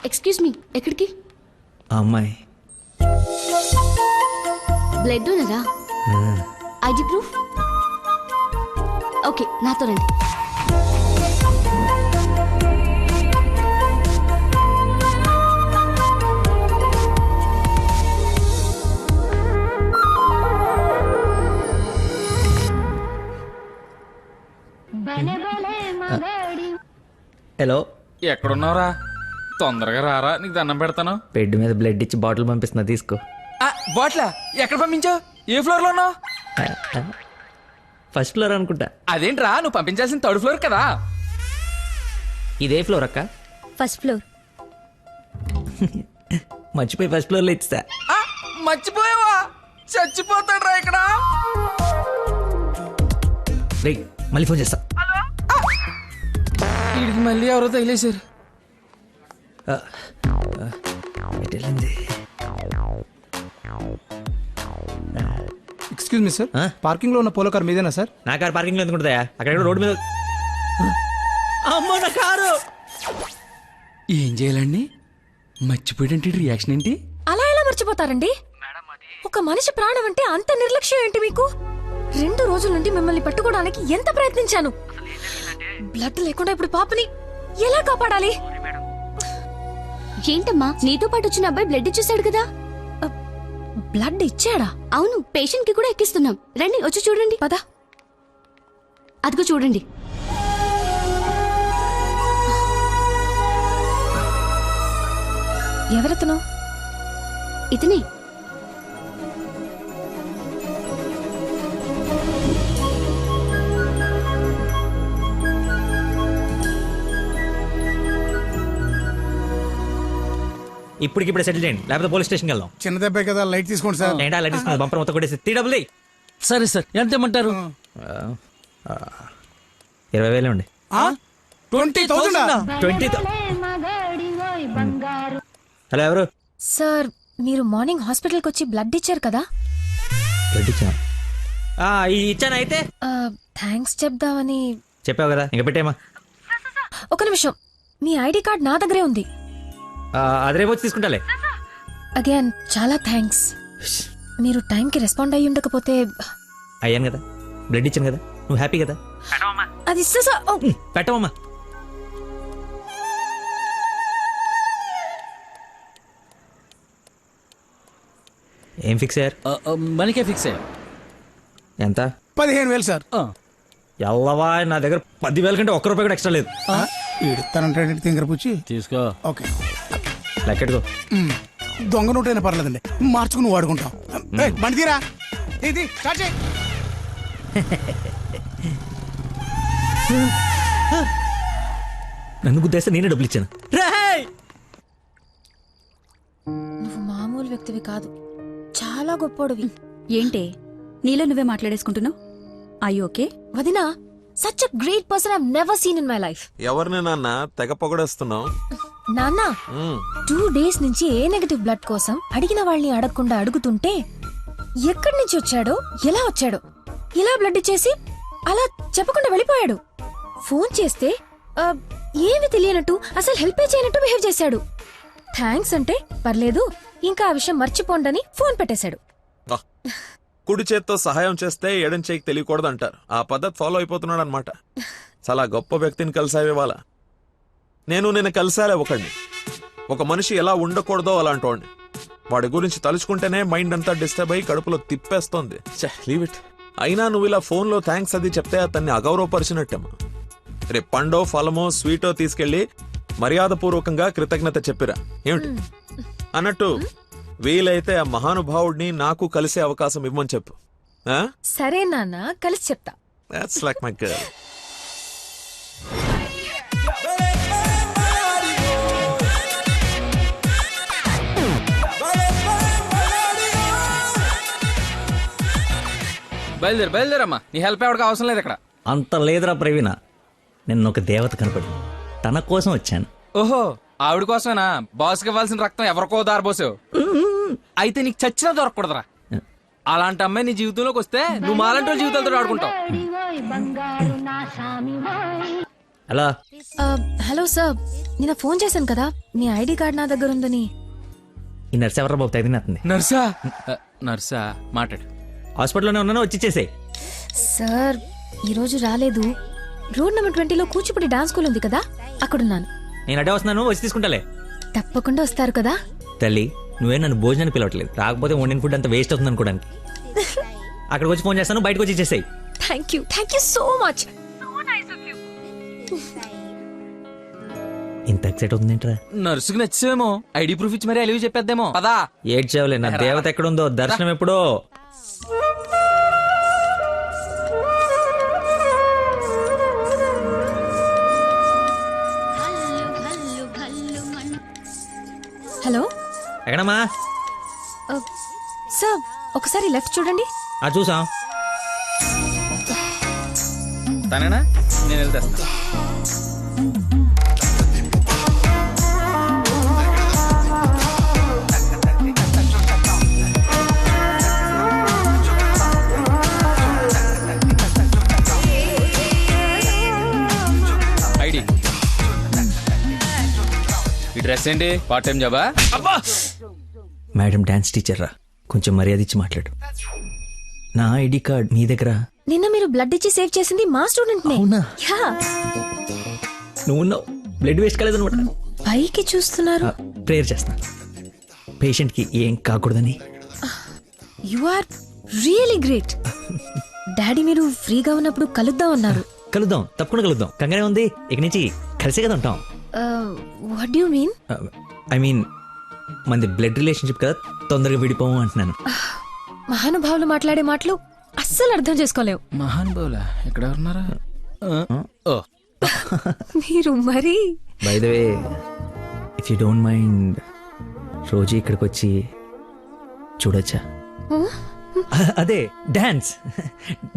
Excuse me, ఎక్కడికి? ఆ అమ్మాయి బ్లడ్ డోనరా? ID proof? ఓకే, నాతో రండి. హలో, ఎక్కడున్నావురా? తొందరగా రారా, నీకు దండం పెడతాను. బెడ్ మీద బ్లడ్ ఇచ్చి బాటిల్ పంపిస్తున్నా, తీసుకో. బాట్లా ఎక్కడ పంపించావు? ఏ ఫ్లోర్ లో ఉన్నావు? ఫస్ట్ ఫ్లోర్ అనుకుంటా. అదేంట్రా, నువ్వు పంపించాల్సిన థర్డ్ ఫ్లోర్ కదా. ఇదే ఫ్లోర్ అక్క. First floor. మర్చిపోయి ఫస్ట్ ఫ్లోర్ లో ఇచ్చా. మర్చిపోయావా? చచ్చిపోతాడు రా ఇక్కడ. రేయ్, మళ్ళీ ఫోన్ చేస్తా. వీడికి మళ్ళీ ఎవరో తగిలేశారు. ఎటు వెళ్ళింది? ఎక్స్క్యూజ్ మీ సార్, పార్కింగ్ లో ఉన్న పోలో కార్ మీదేనా సార్? నా కారు పార్కింగ్ లో ఎందుకుంటుందా? అక్కడ రోడ్డు మీద. అమ్మో, నా కారు! ఏం చేయాలండి? మర్చిపోయాడంటే రియాక్షన్ ఏంటి? అలా ఎలా మర్చిపోతారండి? ఒక మనిషి ప్రాణం అంటే అంత నిర్లక్ష్యం ఏంటి మీకు? 2 రోజుల నుండి మిమ్మల్ని పట్టుకోవడానికి ఎంత ప్రయత్నించాను. బ్లడ్ లేకుండా ఇప్పుడు పాపని ఎలా కాపాడాలి? ఏంటమ్మా, నీతో పాటు వచ్చిన అబ్బాయి బ్లడ్ ఇచ్చేసాడు కదా? బ్లడ్ ఇచ్చాడా? అవును, పేషెంట్ కి కూడా ఎక్కిస్తున్నాం. రండి, వచ్చి చూడండి. పద. అదిగో చూడండి. ఎవరతను? ఇతనే. ఇప్పటికిప్పుడే సెటిల్ చేయండి, లేకపోతే పోలీస్ స్టేషన్కి వెళ్దాం. చిన్న దెబ్బే కదా, లైట్ తీసుకోండి సార్. ఏంటా లైట్ తీసుకుని బంపర్ మొత్తం కొట్టేసి తీడబుల్. సరే సార్, ఎంత ఇమ్మంటారు? 20,000 అండి. 20,000? 20. హలో, ఎవరు? సార్, మీరు మార్నింగ్ హాస్పిటల్కి వచ్చి బ్లడ్ ఇచ్చారు కదా? బ్లడ్ ఇచ్చాను. ఇచ్చాను. అయితే థ్యాంక్స్ చెప్దామని. చెప్పావు కదా, ఇంకా పెట్టేమా. ఒక నిమిషం, మీ ఐడి కార్డ్ నా దగ్గరే ఉంది. అది రేపు వచ్చి తీసుకుంటాలే. అగైన్ చాలా థ్యాంక్స్. మీరు టైంకి రెస్పాండ్ అయ్యి ఉండకపోతే. అయ్యాను కదా, బ్లడ్ ఇచ్చాను కదా, నువ్వు హ్యాపీ కదా. అది ఇస్తే సార్. పెట్టవమ్మా. ఏం ఫిక్స్ అయ్యారు? మనకే ఫిక్స్ అయ్యా. ఎంత? 15,000 సార్. ఎల్లవా, నా దగ్గర 10,000 కంటే ఒక్క రూపాయి కూడా ఎక్స్ట్రా లేదు. ఇడతానంటే తింగర పుచ్చి తీసుకో. ఓకే, లెక్కెట్టుకో. దొంగ నోట్ అయినా పర్లేదండి, మార్చుకుని వాడుకుంటాం. బండి తీరా, ఇది స్టార్ట్ చేయి. నన్ను గుద్దేస్తే నేనే డబ్బులు ఇచ్చాను. నువ్వు మామూలు వ్యక్తివి కాదు, చాలా గొప్పోడివి. ఏంటే నీలో నువ్వే మాట్లాడేసుకుంటున్నావు? I okay? వదినా, such a great person I have never seen in my life. ఎవరిని నాన్న తెగ పొగడేస్తున్నావు? నాన్న, 2 days నుంచి ఏ నెగటివ్ బ్లడ్ కోసం అడిగిన వాళ్ళని అడగకుండా అడుగుతుంటే ఎక్కడి నుంచి వచ్చాడో, ఎలా వచ్చాడో, ఇలా బ్లడ్ ఇచ్చేసి అలా చెప్పకుండా వెళ్ళిపోయాడు. ఫోన్ చేస్తే ఏమి తెలియనట్టు, అసలు హెల్పే చేయనట్టు బిహేవ్ చేశాడు. థ్యాంక్స్ అంటే పర్లేదు, ఇంకా ఆ విషయం మర్చిపోండని ఫోన్ పెట్టేశాడు. కుడి చేత్తో సహాయం చేస్తే ఎడం చేయికి తెలియకూడదు అంటారు. ఆ పద్ధతి ఫాలో అయిపోతున్నాడు అనమాట. చాలా గొప్ప వ్యక్తిని కలిసావు ఇవాళ. నేను నిన్ను కలిసాలే ఒకడిని. ఒక మనిషి ఎలా ఉండకూడదో అలాంటి వాడిని. వాడి గురించి తలుచుకుంటేనే మైండ్ అంతా డిస్టర్బ్ అయ్యి కడుపులో తిప్పేస్తోంది. Leave it. అయినా నువ్వు ఇలా ఫోన్లో థ్యాంక్స్ అది చెప్తే అతన్ని అగౌరవపరిచినట్టేమో. రేపు పండో ఫలమో స్వీటో తీసుకెళ్లి మర్యాదపూర్వకంగా కృతజ్ఞత చెప్పిరా. ఏమిటి అన్నట్టు వీలైతే ఆ మహానుభావుడిని నాకు కలిసే అవకాశం ఇవ్వమని చెప్పు. సరే నాన్న, కలిసి చెప్తా. That's like my girl. బయలుదేరమ్మా, నీ హెల్ప్ ఎవరికి అవసరం లేదు ఇక్కడ. అంత లేదురా ప్రవీణ, నిన్న ఒక దేవత కనపడి తన కోసం వచ్చాను. ఓహో, ఆవిడ కోసమేనా? బాస్కి ఇవ్వాల్సిన రక్తం ఎవరికో దారిపోసావు. అయితే నీకు చచ్చినా దొరకకూడదురా. అలాంటి అమ్మాయి నీ జీవితంలోకి వస్తే నువ్వు మాలంటి జీవితాలతో ఆడుకుంటావు. హలో హలో సార్, నిన్న ఫోన్ చేశాను కదా, మీ ఐడి కార్డ్ నా దగ్గర ఉందని. ఈ నర్స్ ఎవరా బాబు తగినట్టుంది. నర్సా నర్సా మాట్లాడు. హాస్పిటల్లోనే ఉన్నాను, వచ్చి ఇచ్చేసేయ్. సార్ ఈరోజు రాలేదు. రోడ్ నెంబర్ 20లో కూచిపూడి డాన్స్ స్కూల్ ఉంది కదా, అక్కడున్నాను. నేను అడే వస్తున్నాను, వచ్చి తీసుకుంటాలే. తప్పకుండా వస్తారు కదా. తల్లి నువ్వే నన్ను భోజనానికి పిలవట్లేదు, రాకపోతే వండిన ఫుడ్ అంతా వేస్ట్ అవుతుంది అనుకోడానికి. అక్కడికి వచ్చి ఫోన్ చేస్తాను, బయటకు వచ్చి ఇచ్చేసేయ్. Thank you so much. ఇంత ఎక్సైట్ అవుతుంది ఏంట్రా? నర్సుకి నచ్చేమో, ఐడి ప్రూఫ్ ఇచ్చి మరీ అలివి చెప్పేద్దేమో. పదా ఏడ్చేవలే, నా దేవత ఎక్కడుందో, దర్శనం ఎప్పుడో. హలో ఎక్కడమ్మా? సార్, ఒకసారి లెఫ్ట్ చూడండి. చూసాం. తనేనా? నేను వెళ్తేస్తా. ఐడి, ఈ డ్రెస్ ఏంటి? పార్ట్ టైం జాబా? మేడం డాన్స్ టీచర్ రా, కొంచెం మర్యాద ఇచ్చి మాట్లాడు. నా ఐడి కార్డ్ మీ దగ్గర? నిన్న మీరు బ్లడ్ ఇచ్చి సేవ్ చేసింది మా స్టూడెంట్ నే. అవునా? యా. నువ్వు బ్లడ్ వేస్ట్ కాలేదనమాట. పైకి చూస్తున్నారు. ప్రేయర్ చేస్తా, పేషెంట్ కి ఏం కాకూడదని. You are really great. Daddy మీరు ఫ్రీగా ఉన్నప్పుడు కలుద్దాం అన్నారు. కలుద్దాం, తప్పకుండా కలుద్దాం. కంగానే ఉంది, ఇక నుంచి కలిసే కదా ఉంటాం. What you mean? I mean మనది బ్లడ్ రిలేషన్షిప్ కదా, తొందరగా విడిపోము అంటున్నాను. మహానుభావులు మాట్లాడే మాటలు అస్సలు అర్థం చేసుకోలేవు. మహానుభావులా? ఎక్కడ ఉన్నారా? మీరు మరి. By the way, if you don't mind, రోజు ఇక్కడికి వచ్చి చూడొచ్చా? అదే dance.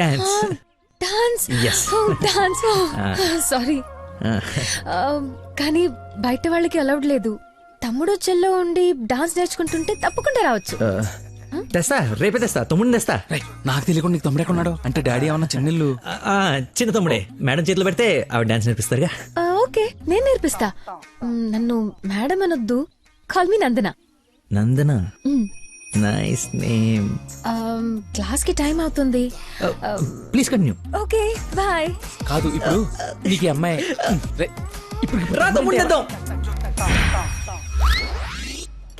Dance dance. Yes. Dance. Sorry, కానీ బయట వాళ్ళకి అలౌడ్ లేదు. తమ్ముడు చెల్లో ఉండి డాన్స్ నేర్చుకుంటుంటే తప్పకుండా రావచ్చు. తెస్తా, రేపే తెస్తా, తమ్ముడిని తెస్తా. నాకు తెలియకుండా నీకు తమ్ముడు ఎక్కడున్నాడు? అంటే డాడీ ఏమన్నా చెన్నెళ్ళు? చిన్న తమ్ముడే, మేడం చేతిలో పెడితే ఆవిడ డాన్స్ నేర్పిస్తారుగా. ఓకే, నేను నేర్పిస్తా. నన్ను మేడం అనొద్దు, call me Nandana. Nandana, nice name. Class కి టైం అవుతుంది. Please continue. Okay, bye. కాదు, ఇప్పుడు నీకు ఈ అమ్మాయి రా తమ్ముడిని తెద్దాం.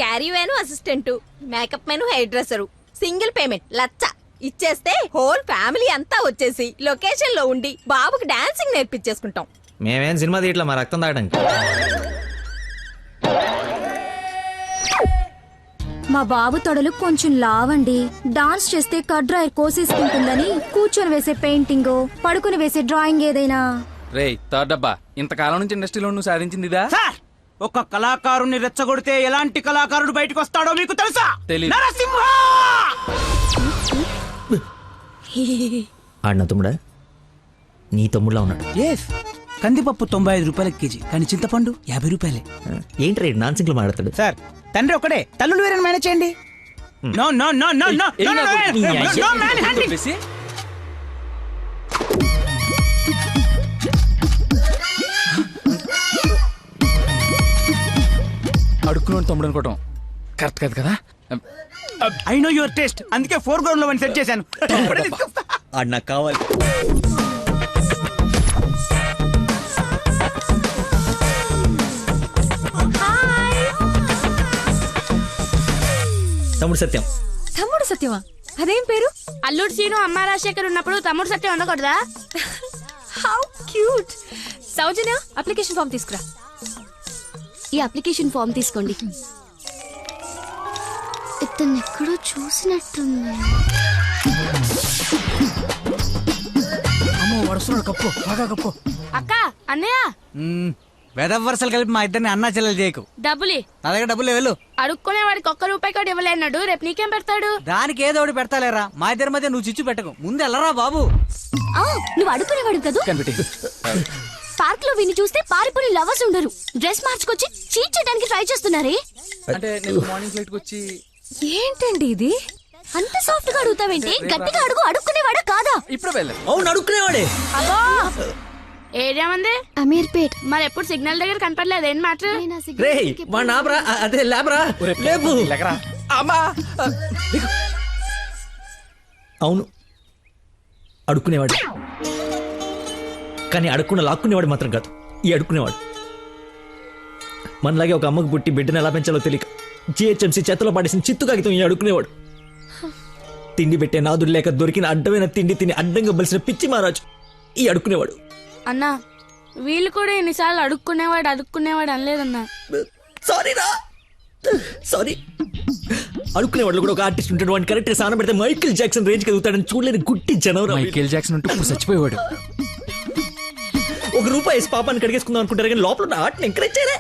Caravan assistant, makeup man hairdresser, single payment 1,00,000 ఇచ్చేస్తే హోల్ ఫ్యామిలీ అంతా వచ్చేసి లొకేషన్ లో ఉండి బాబుకి డాన్సింగ్ నేర్పించేసుకుంటాం. మేమేం సినిమా తీయట్లా, మా రక్తం తాగడానికి. మా బాబు తొడలు కొంచెం లావండి. డాన్స్ చేస్తే కడ్రాయర్ కోసేసుకుంటుందని కూర్చొని వేసే పెయింటింగ్, పడుకుని వేసే డ్రాయింగ్ ఏదైనా. రేయ్ థర్డ్ డబ్బా, ఇంతకాలం నుంచి ఇండస్ట్రీలో నువ్వు సాధించింది ఇదా? సార్, ఒక కళాకారుని రెచ్చగొడితే ఎలాంటి కళాకారుడు బయటకు వస్తాడో మీకు తెలుసా? తెలీదు. నరసింహ! ఆడిన తమ్ముడా? నీ తమ్ముడులా ఉన్నాడు. కందిపప్పు 95 రూపాయల కేజీ, కానీ చింతపండు 50 రూపాయలే. ఏంటి రేడు నాన్ సింగ్ లో మాట్లాడతాడు? సార్, తండ్రి ఒకడే, తల్లులు వేరే మేనేజ్ చేయండి. No no no no no no no man handing. అడుక్కున్నాడు తమ్ముడు అనుకోవటం కరెక్ట్ కాదు కదా. ఐ నో యువర్ టేస్ట్, అందుకే 4 గ్రౌండ్ లో సెట్ చేశాను. ఆడు నాకు కావాలి. తమ్ముడు సత్యం. తమ్ముడు సత్యమా? అదేం పేరు? అల్లుడు సీను అమ్మ రాజశేఖర్ ఉన్నప్పుడు తమ్ముడు సత్యం ఉండకూడదా? How cute. Soujanya, application form తీసుకురా. ఈ అప్లికేషన్ ఫామ్ తీసుకోండి. ఇతను ఎక్కడో చూసినట్టుంది. అమ్మో, వడుస్తున్నాడు. కప్పు బాగా కప్పు. అక్క, అన్నయ్య, వెదవ వరుసలు కలిపి మా ఇద్దరిని అన్నా చెల్లెలు చేయకు. డబ్బులి నా దగ్గర డబ్బులు వెళ్ళు. అడుక్కునే వాడికి ₹1 కూడా ఇవ్వలేన్నాడు. రేపు నీకేం పెడతాడు? దానికి ఏదో ఒకటి పెడతాలేరా, మా ఇద్దరి మధ్య నువ్వు చిచ్చు పెట్టకు. ముందు వెళ్ళరా బాబు. నువ్వు అడుక్కునేవాడు కదా. కనిపెట్టి పార్క్ లో విని చూస్తే పారిపోయి లవర్స్ ఉండరు. డ్రెస్ మార్చుకొచ్చి చీట్ చేయడానికి ట్రై చేస్తున్నారే. అంటే నేను మార్నింగ్ ఫ్లైట్ కి వచ్చి. ఏంటండి ఇది? అంత సాఫ్ట్ గా అడుగుతావేంటి? గట్టిగా అడుగు. అడుక్కునేవాడా కాదా? ఇప్పుడు వెళ్ళాను. అవును, అడుక్కునేవాడే. అబ్బా, ఏరియా మంది అమీర్పేట్. మరి ఎప్పుడు సిగ్నల్ దగ్గర కనపడలేదు ఏం మ్యాటర్? రే వాడు ఆపరా, అదే లేబరా, లేపు. అమ్మా అవును, అడుక్కునేవాడు. కానీ అడుక్కున్న లాక్కునేవాడు మాత్రం కాదు, ఈ అడుక్కునేవాడు. మనలాగే ఒక అమ్మకు పుట్టి బిడ్డను ఎలా పెంచాలో తెలియక జిహెచ్ఎంసీ చేతిలో పాడేసిన చిత్తు కాగితం ఈ అడుక్కునేవాడు. తిండి పెట్టే నాదుడు లేక దొరికిన అడ్డమైన తిండి తిని అడ్డంగా బలిసిన పిచ్చి మహారాజు ఈ అడుక్కునేవాడు. అన్నా వీళ్ళు కూడా ఎన్నిసార్లు అడుక్కునేవాడు అనలేదన్నా. సారీరా, సారీ. అడుక్కునేవాడు కూడా ఒక ఆర్టిస్ట్ ఉంటాడు, వాడిని కరెక్ట్గా సాన పెడితే మైకేల్ జాక్సన్ రేంజ్ ఎదుగుతాడని చూడలేని గుట్టి జనం. మైకేల్ జాక్సన్ ఉంటూ ఇప్పుడు చచ్చిపోయేవాడు. ₹1 వేసి పాపాన్ని కడిగేసుకుందాం అనుకుంటారు కానీ లోపల ఉన్న ఆర్ట్ని ఎంకరేజ్ చేయలే.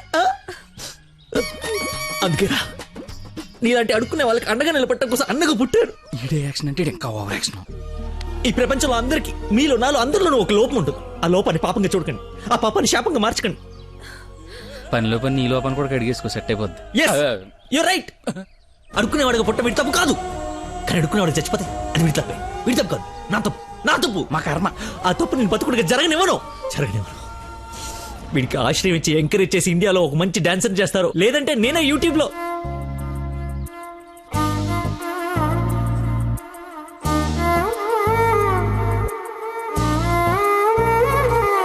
అందుకేరా నీలాంటి అడుక్కునే వాళ్ళకి అండగా నిలబట్టడం కోసం అన్నగా పుట్టారు. ఈడే యాక్షన్ అంటే ఇంకా ఓవర్ యాక్షన్. ఈ ప్రపంచంలో అందరికీ, మీలో నాలో అందరిలోనూ ఒక లోపం ఉంటుంది. ఆ లోపాన్ని పాపంగా చూడకండి, ఆ పాపాన్ని శాపంగా మార్చకండి. పనిలో పని నీ లోపల కూడా కడిగేసుకో, సెట్ అయిపోద్ది. You're right. అడుక్కునేవాడిగా పుట్ట వీడి తప్పు కాదు, కానీ అడుక్కునేవాడు చచ్చిపోతే అది వీడి తప్పే. వీడి తప్పు కాదు, నా తప్పు, మా కర్మ. ఆ తప్పు నేను బతుకుడిగా జరగనివ్వను. వీడికి ఆశ్రయం ఇచ్చి ఎంకరేజ్ చేసి ఇండియాలో ఒక మంచి డాన్సర్ చేస్తారు, లేదంటే నేనే యూట్యూబ్ లో